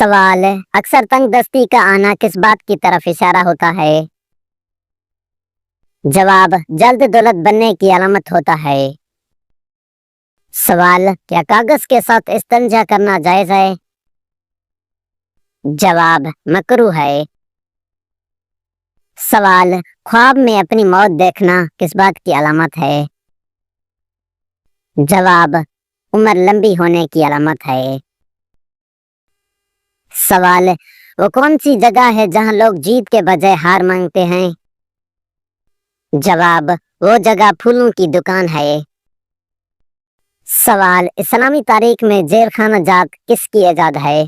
سوال: اکثر تنگ دستی کا آنا کس بات کی طرف اشارہ ہوتا ہے؟ جواب: جلد دولت بننے کی علامت ہوتا ہے۔ سوال: کیا کاغذ کے ساتھ استنجا کرنا جائز ہے؟ جواب: مکروہ ہے۔ سوال: خواب میں اپنی موت دیکھنا کس بات کی علامت ہے؟ جواب: عمر لمبی ہونے کی علامت ہے۔ سوال: وہ کون سی جگہ ہے جہاں لوگ جیت کے بجائے ہار مانگتے ہیں؟ جواب: وہ جگہ پھولوں کی دکان ہے۔ سوال: اسلامی تاریخ میں زیر خانہ جات کس کی ایجاد ہے؟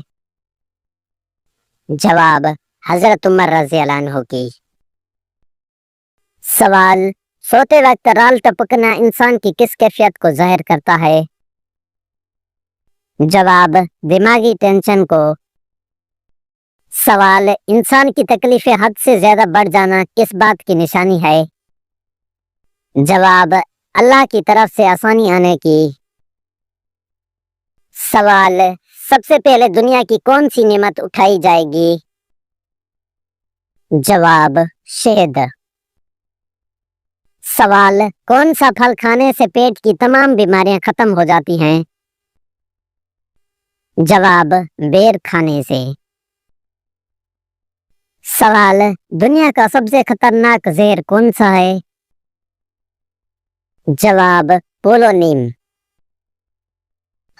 جواب: حضرت عمر رضی اللہ عنہ کی۔ سوال: سوتے وقت رال ٹپکنا انسان کی کس کیفیت کو ظاہر کرتا ہے؟ جواب: دماغی ٹینشن کو۔ سوال: انسان کی تکلیفیں حد سے زیادہ بڑھ جانا کس بات کی نشانی ہے؟ جواب: اللہ کی طرف سے آسانی آنے کی۔ سوال: سب سے پہلے دنیا کی کون سی نعمت اٹھائی جائے گی؟ جواب: شہد۔ سوال: کون سا پھل کھانے سے پیٹ کی تمام بیماریاں ختم ہو جاتی ہیں؟ جواب: بیر کھانے سے۔ سوال: دنیا کا سب سے خطرناک زہر کون سا ہے؟ جواب: پولونیم۔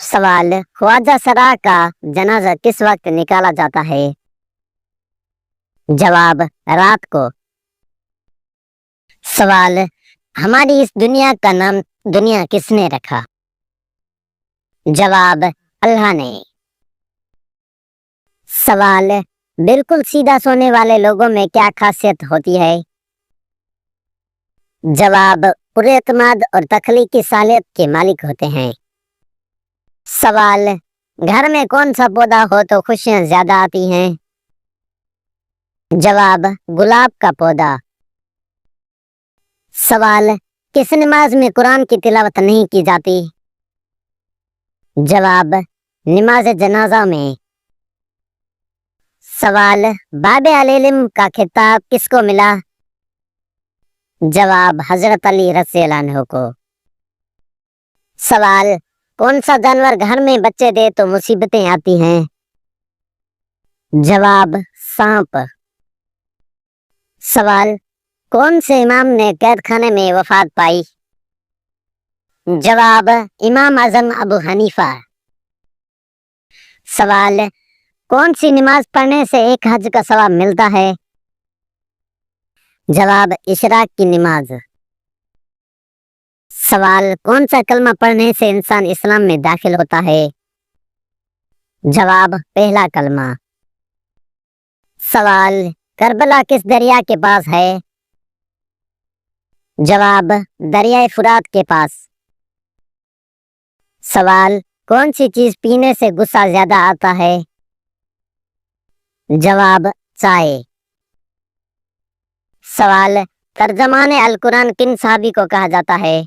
سوال: خواجہ سرا کا جنازہ کس وقت نکالا جاتا ہے؟ جواب: رات کو۔ سوال: ہماری اس دنیا کا نام دنیا کس نے رکھا؟ جواب: اللہ نے۔ سوال: بالکل سیدھا سونے والے لوگوں میں کیا خاصیت ہوتی ہے؟ جواب: پُر اعتماد اور تخلیقی صلاحیت کے مالک ہوتے ہیں۔ سوال: گھر میں کون سا پودا ہو تو خوشیاں زیادہ آتی ہیں؟ جواب: گلاب کا پودا۔ سوال: کس نماز میں قرآن کی تلاوت نہیں کی جاتی؟ جواب: نماز جنازہ میں۔ سوال: باب علی علم کا خطاب کس کو ملا؟ جواب: حضرت علی رضی اللہ عنہ کو۔ سوال: کون سا جانور گھر میں بچے دے تو مصیبتیں آتی ہیں؟ جواب: سانپ۔ سوال: کون سے امام نے قید خانے میں وفات پائی؟ جواب: امام اعظم ابو حنیفہ۔ سوال: کون سی نماز پڑھنے سے ایک حج کا ثواب ملتا ہے؟ جواب: اشراق کی نماز۔ سوال: کون سا کلمہ پڑھنے سے انسان اسلام میں داخل ہوتا ہے؟ جواب: پہلا کلمہ۔ سوال: کربلا کس دریا کے پاس ہے؟ جواب: دریائے فرات کے پاس۔ سوال: کون سی چیز پینے سے غصہ زیادہ آتا ہے؟ جواب: چائے۔ سوال: ترجمان القرآن کن صحابی کو کہا جاتا ہے؟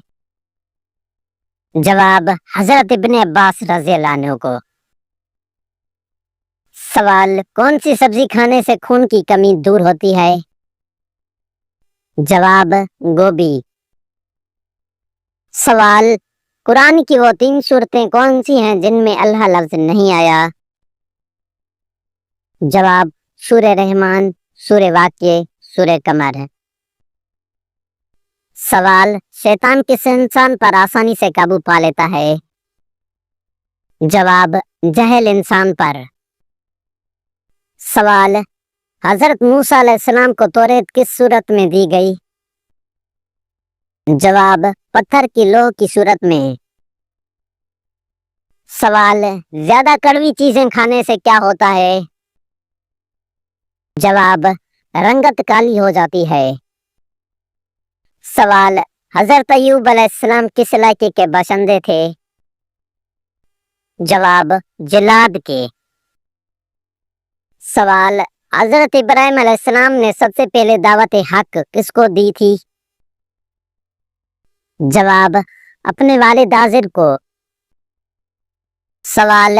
جواب: حضرت ابن عباس رضی اللہ عنہ کو۔ سوال: کون سی سبزی کھانے سے خون کی کمی دور ہوتی ہے؟ جواب: گوبھی۔ سوال: قرآن کی وہ 3 سورتیں کون سی ہیں جن میں اللہ لفظ نہیں آیا؟ جواب: سورہ رحمان، سورہ واقعہ، سورہ قمر۔ سوال: شیطان کس انسان پر آسانی سے قابو پا لیتا ہے؟ جواب: جاہل انسان پر۔ سوال: حضرت موسیٰ علیہ السلام کو توریت کس صورت میں دی گئی؟ جواب: پتھر کی لوح کی صورت میں۔ سوال: زیادہ کڑوی چیزیں کھانے سے کیا ہوتا ہے؟ جواب: رنگت کالی ہو جاتی ہے۔ سوال: حضرت ایوب علیہ السلام کس علاقے کے باشندے تھے؟ جواب: جلاد کے۔ سوال: حضرت ابراہیم علیہ السلام نے سب سے پہلے دعوت حق کس کو دی تھی؟ جواب: اپنے والد آزر کو۔ سوال: